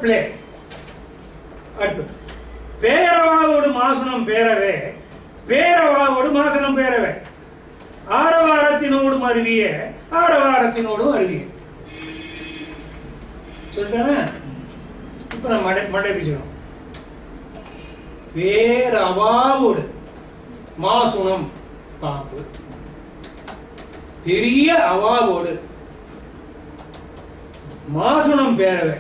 Play. அடுத்து பேரவாவோடு மாசனம் பேரவே, பேரவாவோடு மாசனம் பேரவே, ஆரவாரத்தினோடும் அருவிய, ஆரவாரத்தினோடும் அருவிய. சொல்லிட்டானே. இப்ப நான் மண்டை பிடிச்சிடும். பேரவாவோடு மாசுனம் பாம்பு, பெரிய அவாவோடு மாசுனம் பேரவை.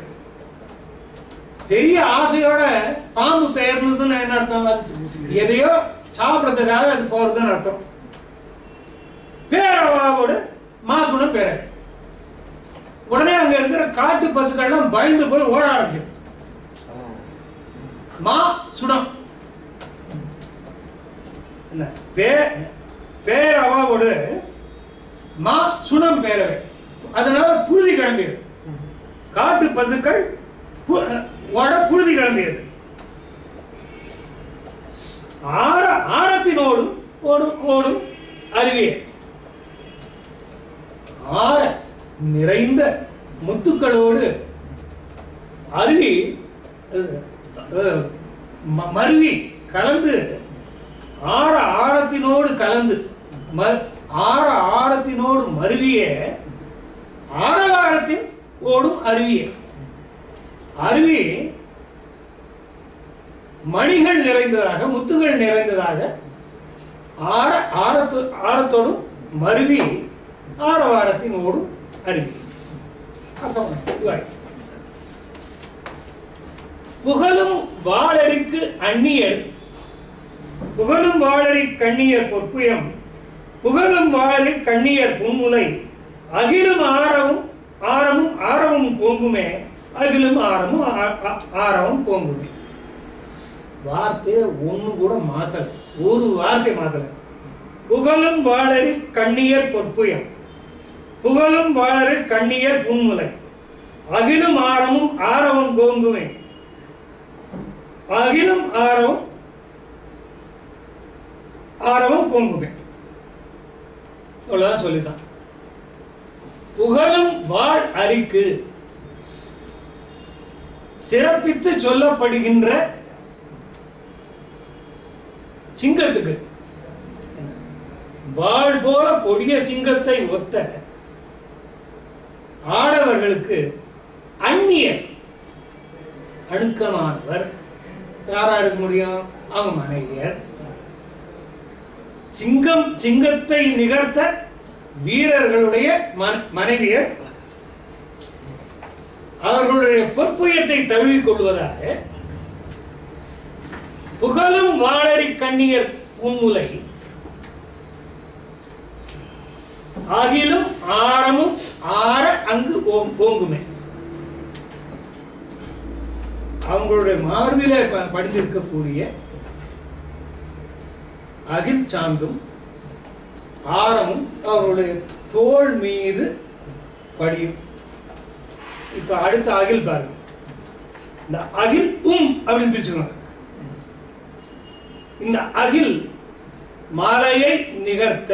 பெரிய ஆசையோட பாம்பு பெயர்ந்ததுன்னு என்ன அர்த்தம்? எதையோ சாப்பிடறதுக்காக அது போறதுன்னு அர்த்தம். பேரவாவோடு மாசுனம் பேரவை. உடனே அங்க இருக்கிற காட்டு பசுக்கள்லாம் பயந்து போய் ஓட ஆரம்பிச்சு. மா சுடம் என்ன பேரவாவோடு மா சுடம் பேரவை. அதனால புழுதி கிளம்பியது. காட்டு பசுக்கள் புழுதி கிளம்பியது. ஆரத்தினோடும் ஓடும் ஓடும் அருவியே, ஆர நிறைந்த முத்துக்களோடு அருவி மருவி கலந்து, ஆரத்தினோடு கலந்து, ஆரத்தினோடு மருவிய ஆரவாரத்தின் ஓடும் அருவியே. அருவி மணிகள் நிறைந்ததாக, முத்துகள் நிறைந்ததாக, ஆரத்தோடும் மருவி ஆரவாரத்தின் ஓடும் அருவி. புகழும் வாளரிக்கு அந்நியர், புகழும் வாளரி கண்ணியர் பொற்புயம், புகழும் வாளரி கண்ணியர் புன்முலை, அகிலும் ஆரமும் கோங்குமே, அகிலும் ஆரமும் கோங்குமே. வார்த்தையை ஒண்ணு கூட மாத்தல, ஒரு வார்த்தை மாத்தல. புகழும் வாளரி கண்ணியர் பொற்புயம், புகழும் வாளரி கண்ணியர் புன்முலை, அகிலும் ஆரமும் கோங்குமே, அகிலும் ஆரமும் கோங்குமே. அவ்வளவுதான் சொல்லிட்டான். புகழும் வாழ் அரிக்கு சிறப்பித்து சொல்லப்படுகின்ற சிங்கத்துக்கு, வாழ் போல கொடிய சிங்கத்தை ஒத்த ஆடவர்களுக்கு அந்நியர், அணுக்கமானவர் யாரா இருக்க முடியும்? அவங்க மனைவியர். சிங்கத்தை நிகர்த்த வீரர்களுடைய மனைவியர் அவர்களுடைய பொற்புயத்தை தழுவிக் கொள்வதாக புகழும் வாளரி கண்ணியர் புன்முலை, அகிலும் ஆரமும் அங்கு ஓங்குமே. அவங்களுடைய மார்பிலே படித்திருக்கக்கூடிய அகில் சாந்தும் ஆரமும் அவர்களுடைய தோள் மீது படியும். இப்ப அடுத்த அகில் பாருங்க. இந்த அகில் அப்படின்னு பிரிச்சுக்கணும். இந்த அகில் மாலையை நிகர்த்த,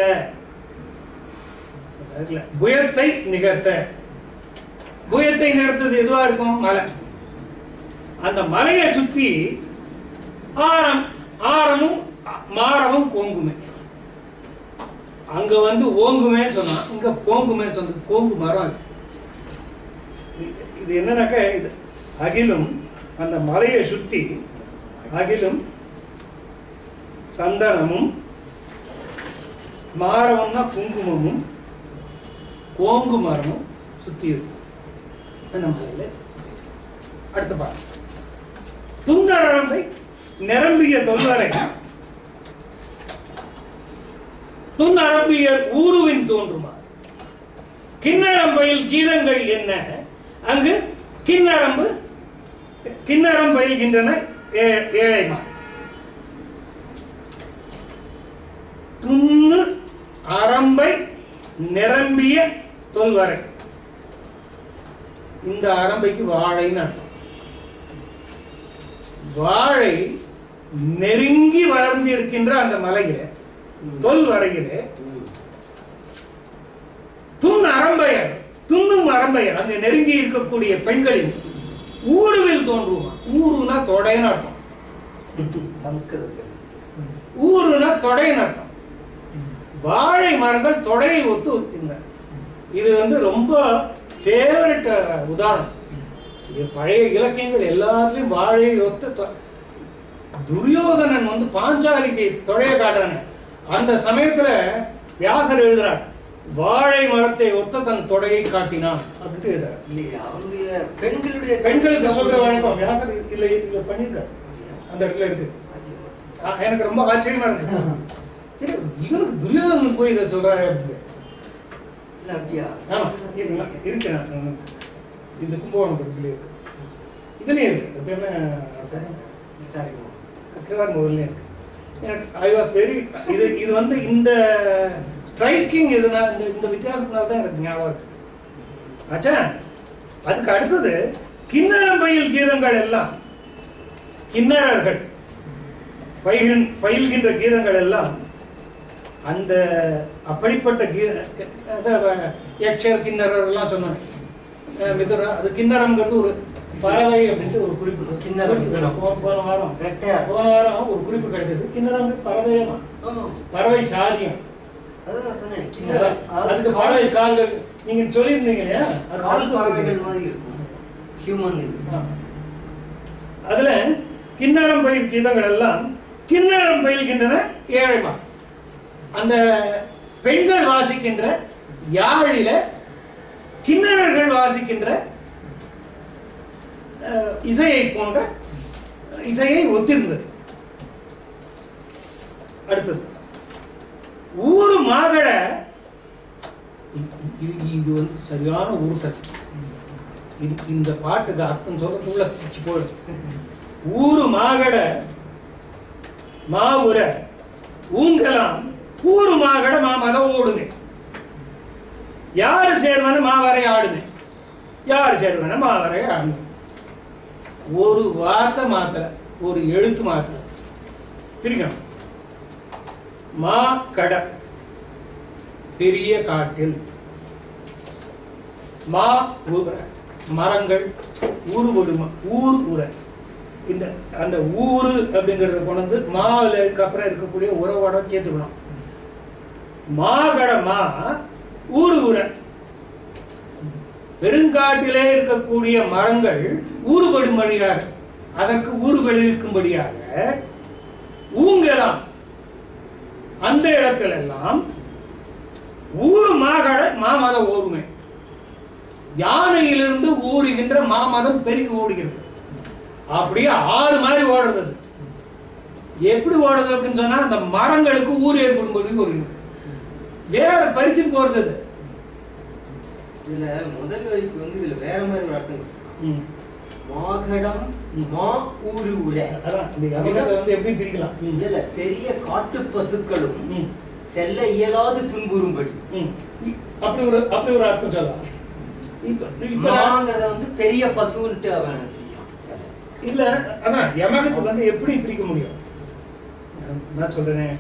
புயத்தை நிகர்த்த. புயத்தை நிகர்த்தது எதுவா இருக்கும்? மலை. அந்த மலையை சுத்தி ஆரமும் மாரமும் கோங்குமே. அங்க வந்து ஓங்குமே சொன்னா, இங்க கோங்குமே சொன்னது. கோங்கு மரம். இது என்னன்னாக்க, இது அகிலும் அந்த மலையை சுத்தி அகிலும் சந்தனமும், மாரவம்னா குங்குமமும், கோங்கு மரமும் சுத்தி இருக்கு. அடுத்த பாரு. துன்னரம்பை நிரம்பிய தொல்வரை, துன்னரம்பிய ஊருவின் தோன்றுமா. கிண்ணரம்பையில் கீதங்கள் என்ன, அங்கு கிண்ணரம் பயில்கின்றன ஏழைமா. துண்ணு அரம்பை நிரம்பிய தொல்வரை. இந்த அரம்பைக்கு வாழைன்னு அர்த்தம். வாழை நெருங்கி வளர்ந்து இருக்கின்ற அந்த மலையில, தொல்வரையிலே துண்ணும் அரம்பையர், அங்கு நெருங்கி இருக்கக்கூடிய பெண்களின் ஊடுவில் தோன்றுமா. ஊருனா தொடைன்னு அர்த்தம். சம்ஸ்கிருதம். ஊருனா தொடைன்னு அர்த்தம். வாழை மரங்கள் தொடையை ஒத்து ஒத்துங்க. இது வந்து ரொம்ப ஃபேவரட் உதாரணம். பழைய இலக்கியங்கள் எல்லாத்துலயும் வாழையை ஒத்த துரியோதனன் வந்து பாஞ்சாலிக்கு தொடைய காட்டுறாங்க. அந்த சமயத்துல வியாசர் எழுதுறார், வாழை மரத்தை ஒத்த தன் தொடையை காட்டினான் அப்படின்ட்டு எழுதுறார். பெண்களுக்கு சொல்ற வழக்கம் வியாசர் இல்ல பண்ணிருக்காரு. அந்த இடத்துல இருக்கு. எனக்கு ரொம்ப ஆச்சரியமா இருக்கு. இவருக்கு துரியோதனன் போய் இதை சொல்றாரு அப்படின்னு. இருக்கு இந்த கும்பகோணம் பக்கத்துல இருக்கு. இதுலயே இருக்கு. முதல்ல இருக்கு. ஐ வாஸ் வெரி இது வந்து இந்த ஸ்ட்ரைக்கிங் இதுனா இந்த வித்தியாசத்தினால தான் எனக்கு ஞாபகம் இருக்கு. ஆச்சா, அதுக்கு அடுத்தது கிண்ணறம்பயில் கீதங்கள் எல்லாம், கிண்ணறர்கள் பயில்கின்ற கீதங்கள் எல்லாம் அந்த அப்படிப்பட்ட யக்ஷர் கிண்ணறர் எல்லாம் சொன்னாங்க. மிதுரா அது கிண்ணறம்ங்கிறது ஒரு பறவை அப்படின்ட்டு ஒரு குறிப்பு. போன வாரம் ஒரு குறிப்பு கிடைச்சது. கிண்ணறம் பறவையமா, பறவை சாதியம். அதுக்கு பறவை கால்கள் நீங்க சொல்லியிருந்தீங்க இல்லையா, அதுல கிண்ணறம் பயில் கீதங்கள் எல்லாம் கிண்ணறம் பயில்கின்றன ஏழைமா. அந்த பெண்கள் வாசிக்கின்ற யாழில கிண்ணறர்கள் வாசிக்கின்ற இசையை போன்ற இசையை ஒத்திருந்தது. அடுத்தது ஊரு மாகட. இது வந்து சரியான ஊர்த்தல். இந்த பாட்டுக்கு அர்த்தம் சொல்றதுக்குள்ள பிச்சு போயிடும். ஊரு மாகட மாவுர ஊங்கலாம் ஊரு மாகட மாமத ஓடுமே. யாரு சேர்வன மாவரை ஆடுமே, யாரு சேர்வன மாவரை ஆடுமே. ஒரு வார்த்தை மாத்திர, ஒரு எழுத்து மாத்திர பிரிக்கணும். மா கட பெரிய காட்டில், மா ஊர மரங்கள், ஊறுபடுமா ஊர் ஊர. இந்த அந்த ஊரு அப்படிங்கறத கொண்டு வந்து மாவுல அப்புறம் இருக்கக்கூடிய உறவோட சேர்த்துக்கணும். மாகட மா ஊரு ஊர. பெருங்காட்டிலே இருக்கக்கூடிய மரங்கள் ஊறுபடும்படியாக, அதற்கு ஊறு விளைவிக்கும்படியாக ஊங்கலாம். அந்த இடத்துல எல்லாம் ஊரு மாகட மாமத ஓருமை. யானையிலிருந்து ஊறுகின்ற மாமதம் பெருகி ஓடுகிறது. அப்படியே ஆறு மாதிரி ஓடுறது. எப்படி ஓடுறது அப்படின்னு சொன்னா, அந்த மரங்களுக்கு ஊர் ஏற்படும்படி ஓடுகிறது. வேற பறிச்சுட்டு போறது. இதுல முதல் வரிக்கு வந்து இதுல வேற மாதிரி அர்த்தம். மாகடம் மா ஊரு ஊர. அதான் இந்த யமகத்தை வந்து எப்படி பிரிக்கலாம். இதுல பெரிய காட்டு பசுக்களும் செல்ல இயலாது துன்புறும்படி அப்படி ஒரு அர்த்தம் சொல்லலாம். இப்ப வந்து பெரிய பசுன்ட்டு அவன் இல்ல. அதான் யமகத்தை வந்து எப்படி பிரிக்க முடியும்? நான் சொல்றேன்,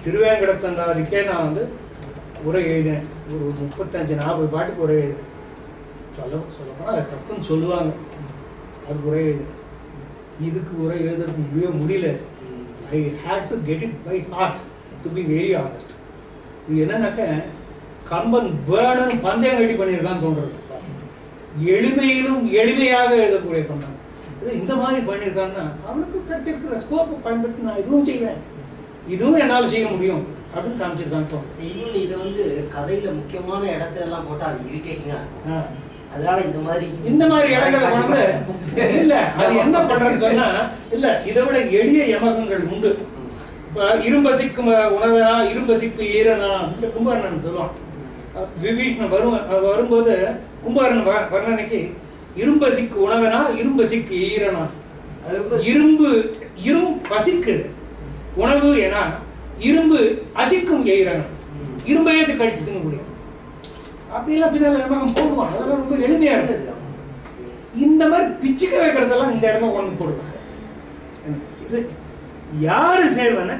திருவேங்கடத்தந்தாதிக்கே நான் வந்து உரை எழுதினேன். ஒரு 35-40 பாட்டுக்கு உரை எழுதினேன். சொல்லப்போனா அதை டஃப்னு சொல்லுவாங்க. அது உரை எழுதினேன். இதுக்கு உரை எழுதுறதுக்கு முடியல. I hate to get it by heart to be very honest. இது என்னன்னாக்க கம்பன் வேர்டன் பந்தயம் கட்டி பண்ணியிருக்கான்னு தோன்றது. எளிமையிலும் எளிமையாக எழுதக்கூடிய கம்பன் இந்த மாதிரி பண்ணியிருக்கான்னா அவனுக்கு கிடைச்சிருக்கிற ஸ்கோப்பை பயன்படுத்தி நான் இதுவும் செய்வேன், இதுவும் என்னால் செய்ய முடியும் அப்படின்னு காமிச்சிருக்கான்னு தோணும். இன்னொன்று இதை வந்து கதையில முக்கியமான இடத்துல எல்லாம் போட்டா அது இரிட்டேட்டிங்கா இருக்கும். அதனால இந்த மாதிரி இடங்களை வந்து இல்ல அது என்ன பண்றேன்னு சொன்னா, இல்ல இதை விட எளிய யமகங்கள் உண்டு. இரும்பசிக்கு உணவனா இரும்பசிக்கு ஈரனா கும்பகர்ணன் சொல்லுவான். விபீஷ்ணன் வரும்போது கும்பகர்ணன் வர்ணனைக்கு இரும்பசிக்கு உணவனா இரும்பசிக்கு ஈரனா. இரும்பு பசிக்கு உணவு ஏன்னா இரும்பு அசிக்கும் எயிரனா. இரும்பையே கடிச்சு திங்க முடியும். அப்படிலாம் பின்னால யமகம் போடுவான். அதெல்லாம் ரொம்ப எளிமையா இருக்குது. இந்த மாதிரி பிச்சுக்க வைக்கிறதெல்லாம் இந்த இடமா கொண்டு போடுவாங்க. இது யாரு சேர்வன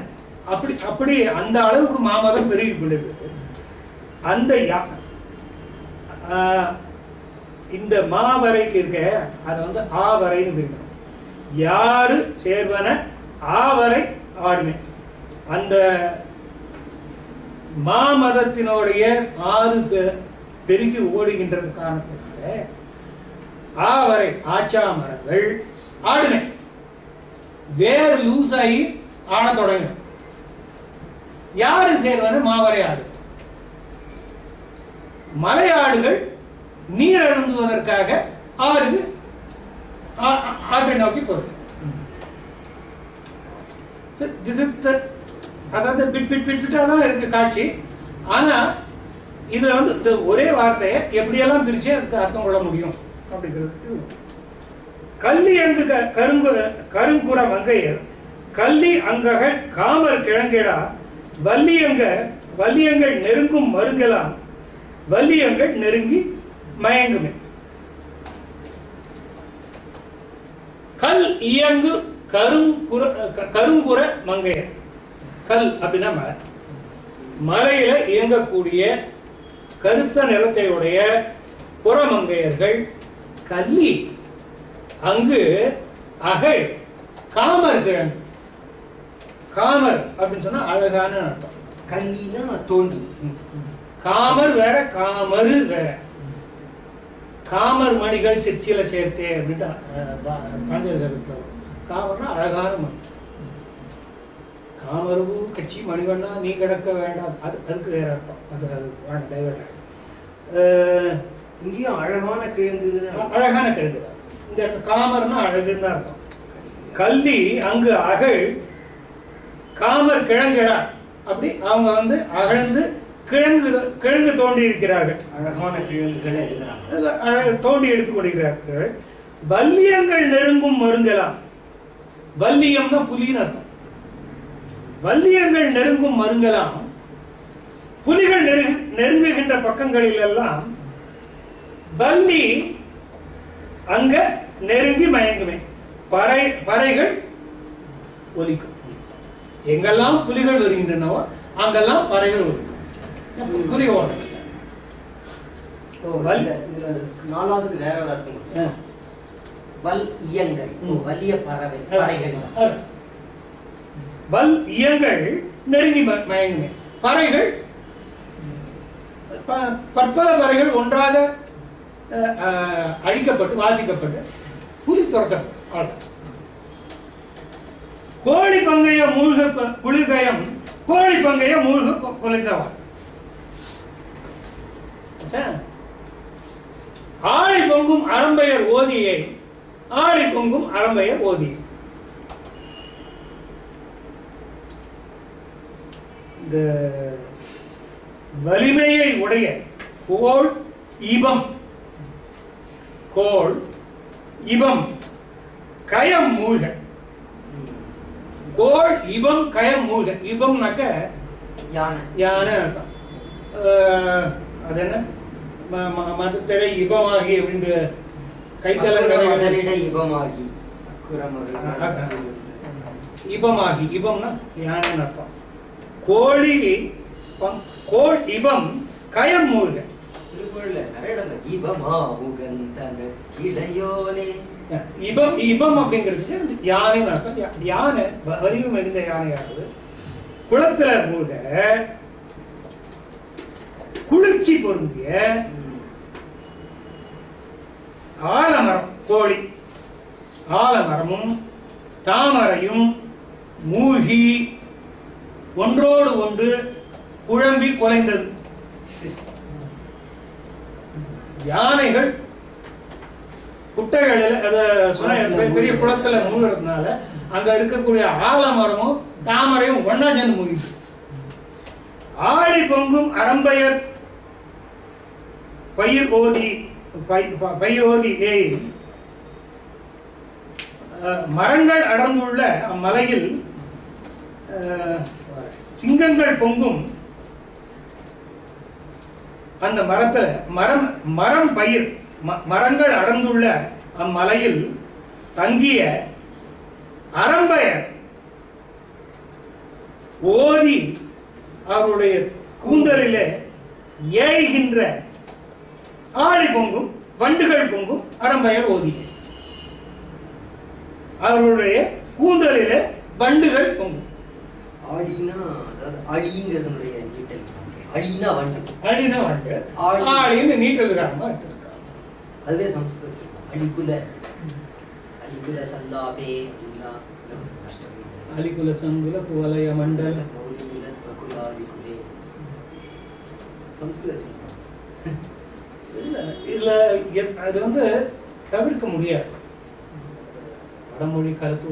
அப்படி அந்த அளவுக்கு மாமதம் பெருகி கொண்டிருக்கு. அந்த இந்த மாவரைக்கு இருக்க அதை வந்து ஆவரைன்னு பிரிக்கணும். யாரு சேர்வன ஆவரை ஆடுமே. அந்த மாமதத்தினுடைய ஆறு பெருகி ஓடுகின்றது காரணத்தினால ஆவரை ஆச்சா மரங்கள் ஆடுமே. வேறு லூஸ் ஆகி ஆட தொடங்கும். யாரு சேர்வன மாவரை ஆடு. மலையாடுகள் நீர் அருந்துவதற்காக ஆறு ஆட்டை நோக்கி போகுது. அதாவது பிட்டாதான் இருக்கு காட்சி. ஆனா இதுல வந்து ஒரே வார்த்தையை எப்படியெல்லாம் பிரிச்சு அதுக்கு அர்த்தம் கொள்ள முடியும் அப்படிங்கிறது. கல்லி அங்கு கருங்குற மங்கையர் கல்லி அங்ககள் காமர் கிழங்கேடா வல்லியங்கள் நெருங்கும் மருங்கலாம் வல்லியங்கள் நெருங்கி மயங்குமே. கல் இயங்கு கருங்குற மங்கையர். கல் அப்படின்னா மலை. மலையில இயங்கக்கூடிய கருத்த நிறத்தை உடைய புறமங்கையர்கள் கல்லி அங்கு அகழ் காமர் கிழங்கு. காமர் அப்படின்னு சொன்னா அழகான அர்த்தம். கல்லினா தோண்டி. காமர் வேற காமரு வேற. காமர் மணிகள் சிற்சில சேர்த்தே அப்படின்ட்டு காமர்னா அழகான மணி. காமருவு கட்சி மணிவண்ணா நீ கிடக்க வேண்டாம், அதுக்கு வேற அர்த்தம். அது டைவர்ட். இங்கேயும் அழகான கிழங்கு. அழகான கிழங்கு தான் இந்த இடத்துல. காமர்னா அழகுன்னு தான் அர்த்தம். கல்லி அங்கு அகழ் காமர் கிழங்கடா. அப்படி அவங்க வந்து அகழ்ந்து கிழங்கு தோண்டி இருக்கிறார்கள். அழகான கிழங்குகளை தோண்டி எடுத்துக் கொள்கிறார்கள். வல்லியங்கள் நெருங்கும் மருங்கலாம். வல்லியம்னா புலின்னு அர்த்தம். வல்லியங்கள் நெருங்கும் மருங்கலாம். புலிகள் நெருங்குகின்ற பக்கங்களில் எல்லாம் வள்ளி அங்க நெருங்கி மயங்குமே. பறைகள் ஒலிக்கும். எங்கெல்லாம் புலிகள் வருகின்றனவோ அங்கெல்லாம் பறைகள் ஒலிக்கும். புலி ஓடும். நாலாவதுக்கு வேற ஒரு அர்த்தம். வல் இயங்கள் வலிய பறவை பறைகள். வல் இயங்கள் நெருங்கி மயங்குமே. பறைகள் பற்பல பறைகள் ஒன்றாக அழிக்கப்பட்டு வாசிக்கப்பட்டு புலி துறக்கப்படும். கோழி பங்கைய மூழ்க குளிர்கயம் கோழி பங்கைய மூழ்க குலைந்தவன். ஆழி பொங்கும் அரம்பையர் ஓதியை ஆழி பொங்கும் அரம்பையர் ஓதி. இந்த வலிமையை உடைய கோள் இபம் கயம் மூழ்க. கோள் இபம் கயம் மூழ்க. இபம்னாக்க யானை அர்த்தம். அது என்ன மதத்தடை இபமாகி அப்படின்னு கைத்தலை இபமாகி இபம்னா யானைன்னு அர்த்தம். கோள் இபம் கயம் மூழ்க. இபம் அப்படிங்கிறது யானைன்னு அர்த்தம். யானை வலிமை மிகுந்த யானையானது குளத்துல மூழ்க குளிர்ச்சி பொருந்திய ஆலமரம். கோழி ஆலமரமும் தாமரையும் மூழ்கி ஒன்றோடு ஒன்று குழம்பி குலைந்தது. யானைகள் குட்டைகளில் பெரிய குளத்துல மூழ்கிறதுனால அங்க இருக்கக்கூடிய ஆலமரமும் தாமரையும் ஒன்னா சேர்ந்து மூழ்கிது. ஆழி பொங்கும் அரம்பையர் பயிர் ஓதி மரங்கள் அடர்ந்துள்ள அம்மலையில் சிங்கங்கள் பொங்கும். அந்த மரத்துல மரம் பயிர் மரங்கள் அடர்ந்துள்ள அம்மலையில் தங்கிய அரம்பையர் ஓதி அவருடைய கூந்தலிலே ஏய்கின்ற ஆழி பொங்கும் வண்டுகள் பொங்கும் அறம்பயர் ஓதியே. அவர்களுடைய கூந்தலிலே வண்டுகள் பொங்கும். ஆடினா அதாவது அழிங்கிறதுடைய நீட்டல். அழினா வண்டு. அழினா வண்டு. ஆழின்னு நீட்டல் விராமமா எடுத்திருக்காங்க. அதுவே சம்ஸ்கிருத வச்சிருக்கோம். அழிகுல அழிகுல சல்லாபே அப்படின்னா கஷ்டமே. அழிகுல சங்குல குவலய மண்டல மௌலிகுல பிரகுல அழிகுலே சம்ஸ்கிருத வச்சிருக்கோம். இதுல அது வந்து தவிர்க்க முடியாது. வடமொழி கலப்பு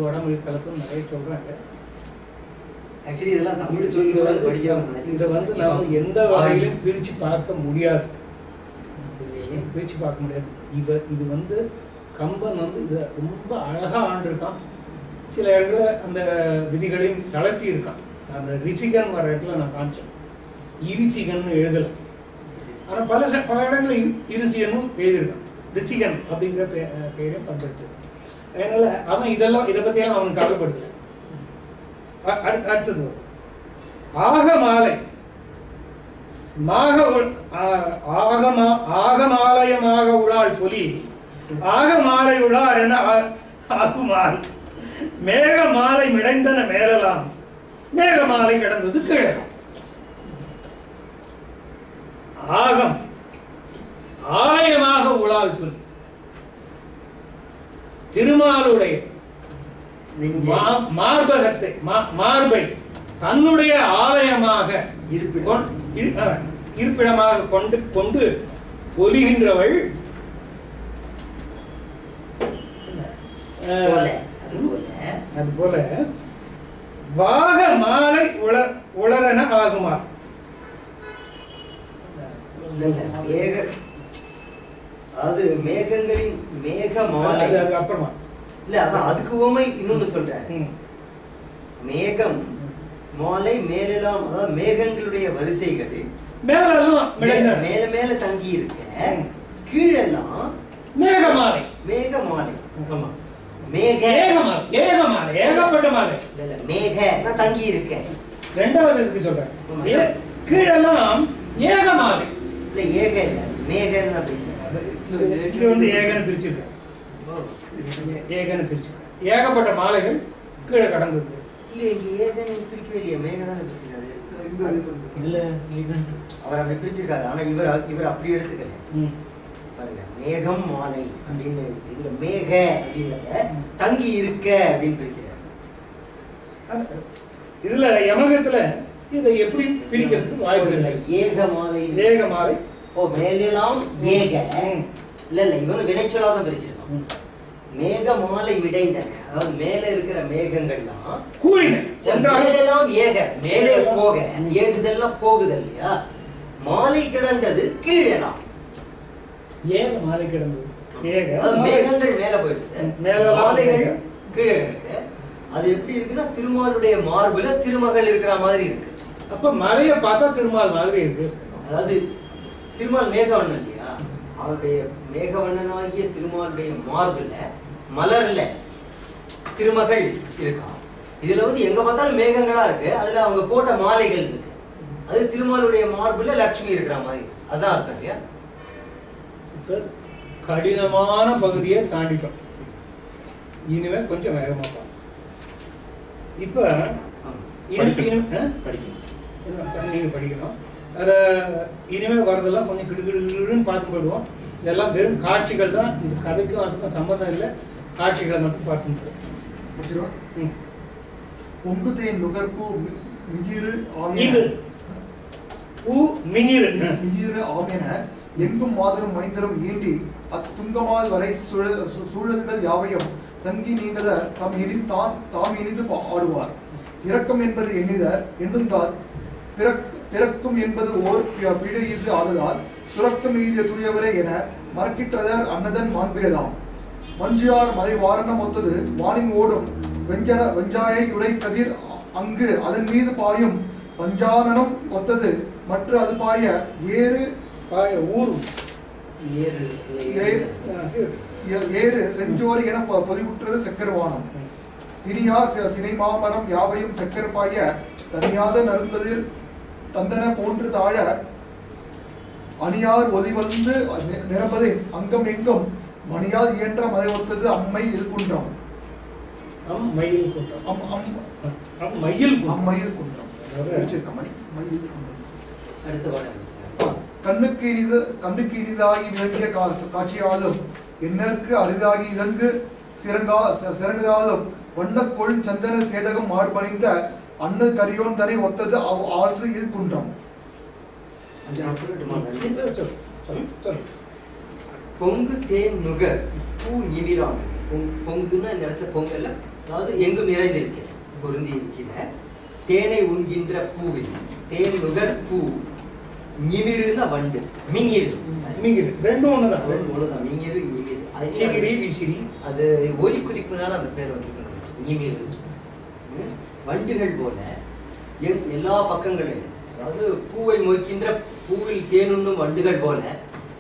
நிறைய சொல்றாங்க. ஆக்சுவலி இதெல்லாம் தமிழ் சொல்லி படிக்கிறவங்க இதை வந்து நாம எந்த வகையிலும் பிரிச்சு பார்க்க முடியாது. பிரிச்சு பார்க்க முடியாது. இது வந்து கம்பன் வந்து இதை ரொம்ப அழகா ஆண்டிருக்கான். சில இடத்துல அந்த விதிகளையும் தளர்த்தி இருக்கான். அந்த ரிசிகன் வர இடத்துல நான் காமிச்சேன். இரிசிகன் எழுதலை. ஆனா பல இடங்களில் இருசிகனும் எழுதியிருக்கான். ரிசிகன் அப்படிங்கிற பேரை பண்றது. அதனால அவன் இதை பத்தியெல்லாம் அவனுக்கு கவலைப்படுத்தல. அடுத்தது ஆக மாலை ஆகமாலயமாக உளாள் பொலி ஆக மாலை உளார் என ஆகுமால் மேக மாலை மிடைந்தன மேலலாம் மேக மாலை கிடந்தது கீழே. ஆகம் ஆலயமாக உளாள் பொலி திருமாலுடைய மார்பகத்தை மார்பை தன்னுடைய ஆலயமாக இருப்பிடமாக கொண்டு பொலிகின்றவள் அதுபோல வாக மாலை உளரன ஆகுமார். அது மேகங்களின் மேக மாலை அப்புறமா இல்ல அதான் அதுக்கு உவமை இன்னொன்னு சொல்றேன். மேகம் மாலை மேலெல்லாம் அதாவது மேகங்களுடைய வரிசைகள் மேல மேல தங்கி இருக்க கீழெல்லாம் மேகமாலை மேகமாலை. ஆமா ஏகப்பட்ட மாலை இல்ல மேக நான் தங்கி இருக்கேன். ரெண்டாவது இதுக்கு சொல்றேன். கீழெல்லாம் ஏகமாலை இல்ல ஏக இல்ல மேகன் அப்படின்னு இது வந்து ஏகன்னு பிரிச்சிருக்கேன். ஏகன்னு பிரிச்சிருக்கேன். ஏகப்பட்ட மாலைகள் கீழே கடந்தது. இல்ல இங்க ஏகன் பிரிக்கவே இல்லையா? மேகதான் பிரிச்சிருக்காரு. இல்ல அவர் அப்படி பிரிச்சிருக்காரு. ஆனா இவர் அப்படி எடுத்துக்கல. பாருங்க மேகம் மாலை அப்படின்னு இங்க மேக அப்படின்றத தங்கி இருக்க அப்படின்னு பிரிக்கிறார். இதுல யமகத்துல இதை எப்படி பிரிக்கிறதுக்கு வாய்ப்பு இல்லை. ஏக மாலை ஏக மாலை ஓ மேலெல்லாம் ஏக இல்ல இவனு வினைச்சொல்லாதான் பிரிச்சிருக்கான். மேக மாலை மிடைந்தன அதாவது மேல இருக்கிற மேகங்கள்லாம் கூடின மேலெல்லாம் ஏக மேலே போக ஏகுதெல்லாம் போகுது இல்லையா? மாலை கிடந்தது கீழெல்லாம் ஏக மாலை கிடந்தது. ஏக மேகங்கள் மேல போயிடுது, மாலைகள் கீழே கிடக்கு. அது எப்படி இருக்குன்னா திருமாலுடைய மார்புல திருமகள் இருக்கிற மாதிரி இருக்கு. அப்ப மலையை பார்த்தா திருமால் மாதிரி இருக்கு. அதாவது திருமால் மேகவண்ணன் இல்லையா? அவருடைய மேகவண்ணனாகிய திருமாலுடைய மார்புல மலர்ல திருமகள் இருக்கா. இதுல வந்து எங்க பார்த்தாலும் மேகங்களா இருக்கு. அதுல அவங்க போட்ட மாலைகள் இருக்கு. அது திருமாலுடைய மார்புல லட்சுமி இருக்கிற மாதிரி. அதான் அர்த்தம் இல்லையா? கடினமான பகுதியை தாண்டிட்டோம். இனிமே கொஞ்சம் வேகமா பார்ப்போம். இப்ப நீங்க படிக்கணும். அத இனிமே வரதெல்லாம் கொஞ்சம் கிடுகிடுன்னு பார்த்து போயிடுவோம். இதெல்லாம் வெறும் காட்சிகள் தான். இது கதைக்கும் அதுக்கும் சம்பந்தம் இல்லை. காட்சிகளை மட்டும் பார்த்து பொங்குதேன் நுகர்ப்பு மிஞ்சிரு மிஞ்சிரு ஆமென எங்கும் மாதரும் மைந்தரும் ஈண்டி அத்துங்கமால் வரை சூழல்கள் யாவையும் தங்கி நீங்கத தாம் இனிது ஆடுவார். இரக்கம் என்பது எண்ணித எண்ணுந்தால் பிறக்கும் என்பது ஓர் பிழை இது ஆகுதால் துறக்கம் எய்திய தூயவரே என மறக்கிற்றதர் அன்னதன் மாண்புயதாம். வஞ்சியார் மலை வாரணம் ஒத்தது வானின் ஓடும் வெஞ்சாயை உடை கதிர் அங்கு அதன் மீது பாயும் பஞ்சானனம் ஒத்தது மற்ற அது பாய ஏறு ஊரும் ஏறு செஞ்சோரி என பொதிவுற்றது செக்கர்வானம். இனியா சினை மாமரம் யாவையும் செக்கர் பாய தனியாத நருந்ததில் தந்தன போன்று தாழ அணியார் ஒலி வந்து நிரம்பது அங்கம் எங்கும் மணியால் இயன்ற மலை ஒத்தது அம்மை இல்குன்றம். அம்மையில் குன்றம். அம்மையில் குன்றம். கண்ணுக்கு இனிதாகி விளங்கிய காட்சியாலும் எண்ணற்கு அரிதாகி இலங்கு சிறங்காலும் வண்ணக்கொள் சந்தன சேதகம் மார்பணிந்த அண்ணு கரியோன் தனை ஒத்தது ஆசு இல் குன்றம். பொங்கு தேன் நுகர் பூ நிமிராங்க. பொங்குன்னா இந்த இடத்துல பொங்கல்ல, அதாவது எங்கும் நிறைந்திருக்க பொருந்தி இருக்கிற தேனை உண்கின்ற பூவில் தேன் நுகர் பூ நிமிருன்னா வண்டு மிங்கிரு ரெண்டும் ஒண்ணுதான். மிங்கிரு நிமிரு அது ஒலி குறிப்புனால அந்த பேர் வந்துருக்கணும். நிமிரு வண்டுகள் போல எல்லா பக்கங்களையும், அதாவது பூவை மொய்க்கின்ற பூவில் தேனுண்ணும் வண்டுகள் போல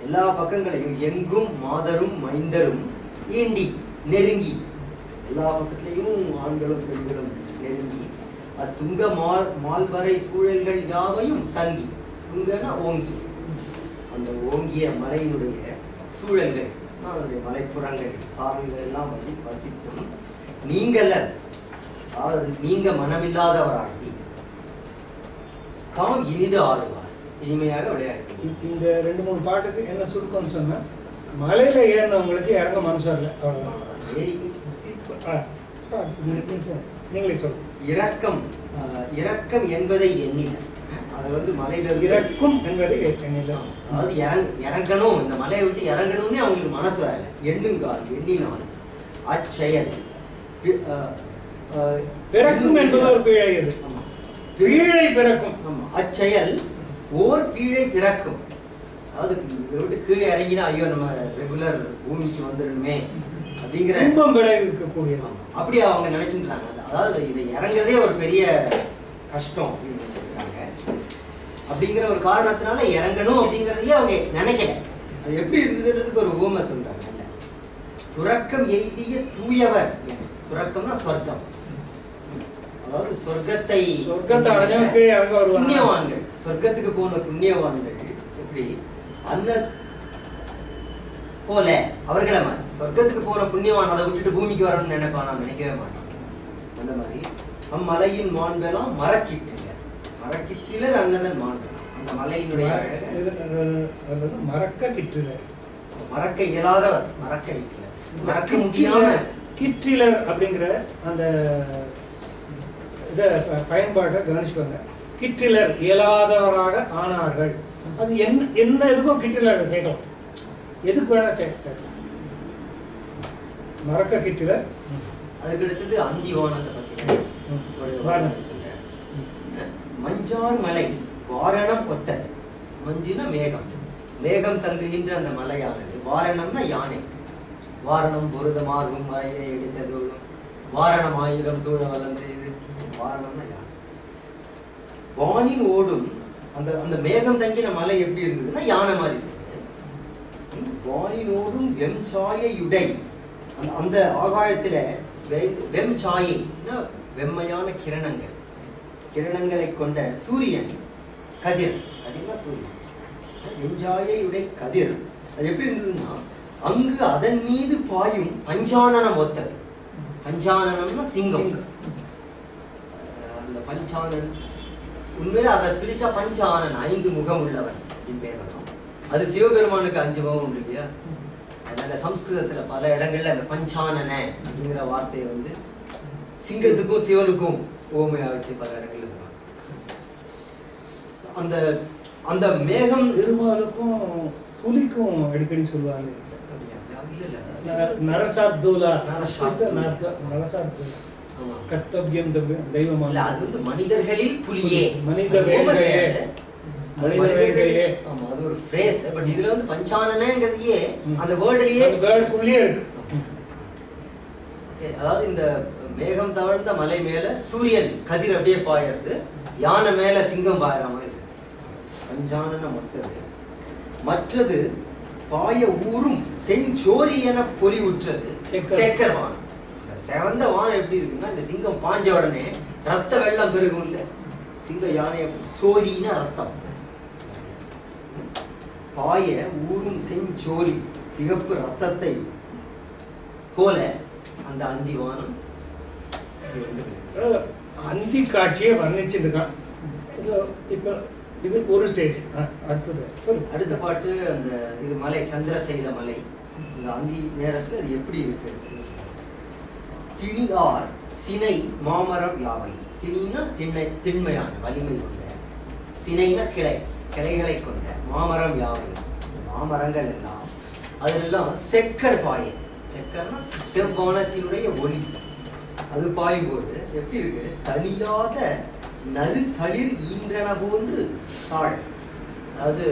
எல்லா பக்கங்களையும் எங்கும் மாதரும் மைந்தரும் ஈண்டி நெருங்கி, எல்லா பக்கத்திலையும் ஆண்களும் பெண்களும் நெருங்கி துங்க மால்வரை சூழல்கள் யாவையும் தங்கி, துங்கனா ஓங்கி, அந்த ஓங்கிய மலையினுடைய சூழல்கள் அதனுடைய மலைப்புறங்கள் சாலைகள் எல்லாம் வந்து வசித்தும் நீங்கள, அதாவது நீங்க மனமில்லாதவராகி தாம் இனிது ஆடுவார், இனிமையாக விளையாடு. இந்த 2-3 பாட்டுக்கு என்ன சுருக்கம்னு சொன்னா, மலையில ஏறினவங்களுக்கு இறங்க மனசு வரல, அவ்வளவுதான். நீங்களே சொல்லுங்க. இரக்கம் என்பதை எண்ணில, அது வந்து மலையில இறக்கும் என்பதை எண்ணில, அதாவது இறங்கணும், இந்த மலையை விட்டு இறங்கணும்னே அவங்களுக்கு மனசு வரல. எண்ணுங்கால் எண்ணினால் அச்செயல் பிறக்கும் என்பது ஒரு பீழை. அது பீழை பிறக்கும். அச்செயல் ஓர் பீழை பிறக்கும். அதாவது இதை விட்டு கீழே இறங்கினா ஐயோ நம்ம ரெகுலர் பூமிக்கு வந்துடணுமே அப்படிங்கிற இன்பம் விளைவிக்கக்கூடியது அப்படி அவங்க நினைச்சுட்டாங்க. அதாவது இதை இறங்குறதே ஒரு பெரிய கஷ்டம் அப்படின்னு நினைச்சிருக்காங்க. அப்படிங்கிற ஒரு காரணத்தினால இறங்கணும் அப்படிங்கிறதையே அவங்க நினைக்கல. அது எப்படி இருந்ததுன்றதுக்கு ஒரு ஊமை சொல்றாங்க. துறக்கம் எய்திய தூயவர், துறக்கம்னா சொர்க்கம், அதாவது சொர்க்கத்தை புண்ணியவான்கள், சொர்க்கத்துக்கு போன புண்ணியவான்கள் எப்படி அன்ன போல அவர்களை மாதிரி சொர்க்கத்துக்கு போற புண்ணியவான் அதை விட்டுட்டு பூமிக்கு வரணும்னு நினைப்பான், நான் நினைக்கவே மாட்டான். அந்த மாதிரி அம்மலையின் மாண்பெல்லாம் மரக்கிற்றிலர் அன்னதன் மாண்பெல்லாம், அந்த மலையினுடைய மறக்க கிற்றிலர், மறக்க இயலாதவர், மறக்க முடியாம கிற்றிலர் அப்படிங்கிற அந்த இத பயன்பாட்டை கவனிச்சுக்கோங்க. கிற்றிலர் இயலாதவராக ஆனார்கள். அது என்ன எதுக்கும் கிற்றிலர் கேட்கலாம், எதுக்கு வேணா சேர்க்கலாம். மறக்க கிற்றிலர். அதுக்கு அடுத்தது அந்திவானத்தை பத்தி சொல்றேன். மஞ்சார் மலை வாரணம் ஒத்தது. மஞ்சுனா மேகம், மேகம் தங்குகின்ற அந்த மலையானது. வாரணம்னா யானை, வாரணம் பொருத மார்பும் மலையை எடுத்ததோடும் வாரணம் 1000 சூழ வளர்ந்து, இது வாரணம்னா யானை. வானின் ஓடும் அந்த அந்த மேகம் தங்கின மலை எப்படி இருந்ததுன்னா யானை மாதிரி இருந்தது. வானினோடும் வெம்சாயுடை, அந்த ஆகாயத்துல வெம்சாயை வெம்மையான கிரணங்களை கொண்ட சூரியன் கதிர், கதிர்னா சூரியன், வெஞ்சாயுடை கதிர். அது எப்படி இருந்ததுன்னா அங்கு அதன் மீது பாயும் பஞ்சானனம் ஒத்தது. பஞ்சானனம்னா சிங்கம். அந்த பஞ்சானன் உண்மையில அதை பிரிச்சா பஞ்சானன் 5 முகம் உள்ளவன் அப்படின்னு பேர் வரும். அது சிவபெருமானுக்கு 5 முகம் உண்டு இல்லையா? அதனால சம்ஸ்கிருதத்துல பல இடங்கள்ல அந்த பஞ்சானன அப்படிங்கிற வார்த்தையை வந்து சிங்கத்துக்கும் சிவனுக்கும் ஓமையா வச்சு பல இடங்கள்ல சொல்லுவாங்க. அந்த அந்த மேகம் பெருமாளுக்கும் புலிக்கும் அடிக்கடி சொல்லுவாங்க. நரசார்தூலா, கர்த்தவ்யம் தெய்வமாக, அது வந்து மனிதர்களில் புலியே, அது ஒரு ஃப்ரேஸ். பட் இதுல வந்து பஞ்சானனங்கிறதையே அந்த வேர்ட்லயே இருக்கு. அதாவது இந்த மேகம் தவழ்ந்த மலை மேல சூரியன் கதிர் அப்படியே பாயறது, யானை மேல சிங்கம் பாயற மாதிரி பஞ்சானன மொத்தது. மற்றது பாய ஊரும் செஞ்சோரி என பொலிவுற்றது சேக்கர் வானம். செவந்த வானம் எப்படி இருக்குன்னா, இந்த சிங்கம் பாஞ்ச உடனே ரத்த வெள்ளம் பெருகும் இல்ல, சிங்க யானைய சோரினா ரத்தம். பாய ஊரும் செஞ்சோரி சிகப்பு ரத்தத்தை போல அந்த அந்திவானம் அந்தி காட்சியை வர்ணிச்சிருக்கான். இப்போ இது ஒரு ஸ்டேஜ். அடுத்த பாட்டு அந்த இது மலை சந்திரசைல மலை. இந்த அந்தி நேரத்தில் அது எப்படி இருக்கு? திணியார் சினை மாமரம் யாவை. திணினா திண்மையான வலிமை கொண்ட, சினைனா கிளைகளை கொண்ட மாமரம் யாவை. மாமரங்கள் எல்லாம் அதெல்லாம் செக்கர் பாய. செக்கர்னா செவ்வானத்தினுடைய ஒளி. அது பாயும்போது எப்படி இருக்கு? தனியாத நறு தளிர் ஈன்றன போன்று தாழ். அதாவது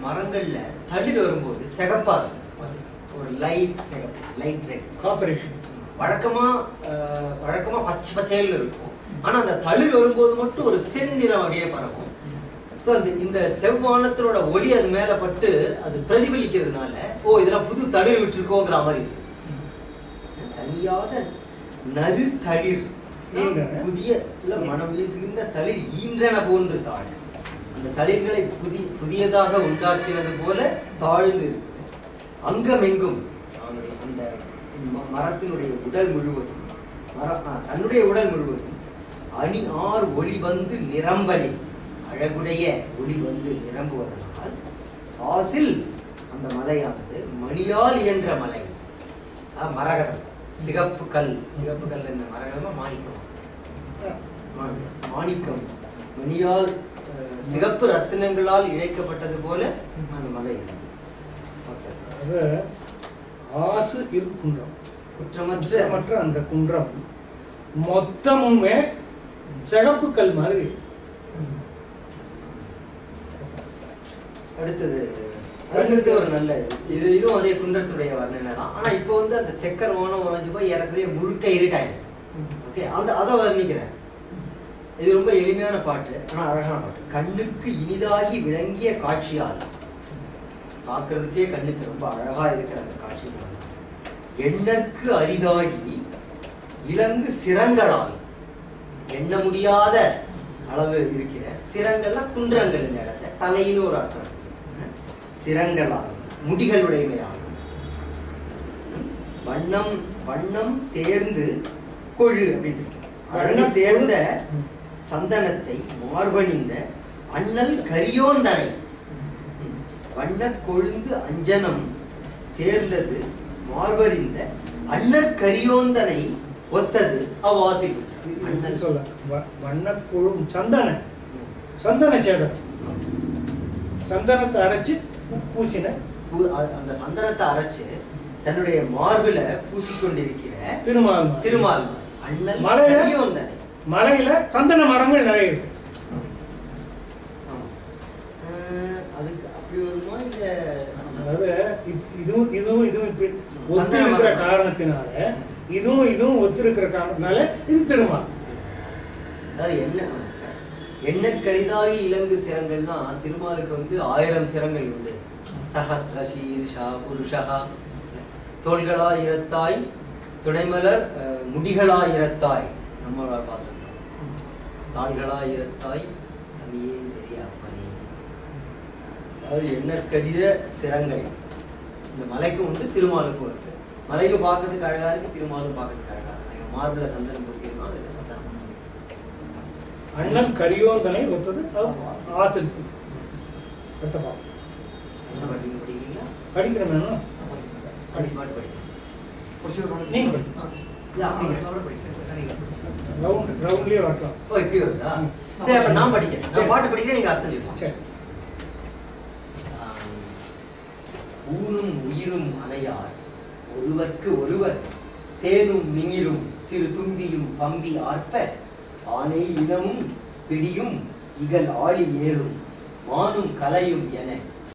மரங்கள்ல தளிர் வரும்போது சிகப்பாது, ஒரு லைட் சிகப்பு, லைட் ரெட் கார்பரேஷன். வழக்கமா பச்சை பச்சையில் இருக்கும். ஆனா அந்த தளிர் வரும்போது மட்டும் ஒரு செந்நிறம் அப்படியே பறக்கும். இந்த செவ்வானத்தினோட ஒளி அது மேல பட்டு அது பிரதிபலிக்கிறதுனால இதெல்லாம் புது தளிர் விட்டுருக்கோங்கிற மாதிரி இருக்கு. தனியாத நறு தளிர், புதிய மனம் வீசுகின்ற தளிர் ஈன்றன போன்று தாழ். அந்த தளிர்களை புதியதாக உண்டாக்கினது போல தாழ்ந்து இருக்கு. அங்கமெங்கும் அந்த மரத்தினுடைய உடல் முழுவதும், தன்னுடைய உடல் முழுவதும் அணி ஆர் ஒளி வந்து நிரம்பலில், அழகுடைய ஒளி வந்து நிரம்புவதனால் ஆசில் அந்த மலையானது மணியால் இயன்ற மலை. மரகதம், சிகப்பு கல் என்ன மரகதமா? மாணிக்கம் மணியால் சிகப்பு ரத்தினங்களால் இழைக்கப்பட்டது போல அந்த மலை. ஆசு குன்றம், குற்றமற்ற அந்த குன்றம் மொத்தமுமே சிகப்பு கல் மாதிரி. அடுத்தது ஒரு நல்ல இதுவும் அதே குன்றத்துடைய வர்ணனை தான். ஆனா இப்போ அந்த செக்கர் வானம் உறைஞ்சு போய் ஏறக்குறைய முழுக்க இருட்டாயிருக்கு. ஓகே, அதை வர்ணிக்கிறேன். இது ரொம்ப எளிமையான பாட்டு, ஆனா அழகான பாட்டு. கண்ணுக்கு இனிதாகி விளங்கிய காட்சியால், பார்க்கறதுக்கே கண்ணுக்கு ரொம்ப அழகா இருக்கிற அந்த காட்சி. எண்ணற்கு அரிதாகி இலங்கு சிரங்களால், எண்ண முடியாத அளவு இருக்கிற சிரங்கள்லாம் குன்றங்கள். இந்த இடத்துல தலையின்னு ஒரு அர்த்தம். சிரங்களால், முடிகளுடைமையால், வண்ணம் சேர்ந்து கொழு அப்படின்னு அழகு சேர்ந்த சந்தனத்தை மார்பணிந்த அண்ணல் கரியோந்தனை. வண்ண கொழுந்து அஞ்சனம் சேர்ந்தது மார்பறிந்த அண்ணற் கரியோந்தனை ஒத்தது அவ்வாசி. சொல்ல வண்ணக்கொழும் சந்தன சேதம், சந்தனத்தை அரைச்சு பூசின. அந்த சந்தனத்தை அரைச்சு தன்னுடைய மார்பில பூசிக்கொண்டிருக்கிற திருமால் அண்ணல் கரியோந்தனை. மலையில சந்தன மரங்கள் நிறைய இருக்கு. அதுக்கு அப்படி வருமா? இல்ல அதாவது இதுவும் ஒத்திருக்கிற காரணத்தினால, இதுவும் ஒத்திருக்கிற காரணத்தினால இது திருமால். அதாவது எண்ணற்கரிதாகி இலங்கு சிரங்கள் தான். திருமாலுக்கு 1000 சிரங்கள் உண்டு. சஹஸ்ர சீர்ஷா புருஷா, தோள்களாயிரத்தாய் துணைமலர் முடிகளாயிரத்தாய். நம்மளோட பாத்திரம் தாள்களாயிரத்தாய் தனியே தெரியாமலே. அதாவது எண்ணற்கரிய சிரங்கள் இந்த மலைக்கும் உண்டு, திருமாலுக்கும் இருக்கு. மலைக்கும் பார்க்கறதுக்கு அழகா இருக்கு, திருமாலும் பார்க்கறதுக்கு அழகா இருக்கு. மார்பிள சந்தனம் பூசியிருக்கோம், அதுக்கு சந்தனம். அண்ணன் கரியோந்தனை ஒத்தது ஆசை. படிக்கிறீங்களா? படிக்கிறேன் வேணும். பாட்டு படிக்கிறேன். நீங்க ரவுண்ட்லயே வரலாம். இப்படி வருதா? சரி, அப்ப நான் படிக்கிறேன். நான் பாட்டு படிக்கிறேன், நீங்க அர்த்தம் சொல்லுங்க. ஊனும் உயிரும் அணையார் ஒருவர்க்கு ஒருவர், தேனும் மிங்கிரும் சிறு தும்பியும் பம்பி ஆர்ப்ப, ஆனை இனமும் பிடியும் இகல் ஆழி ஏறும் மானும் கலையும் என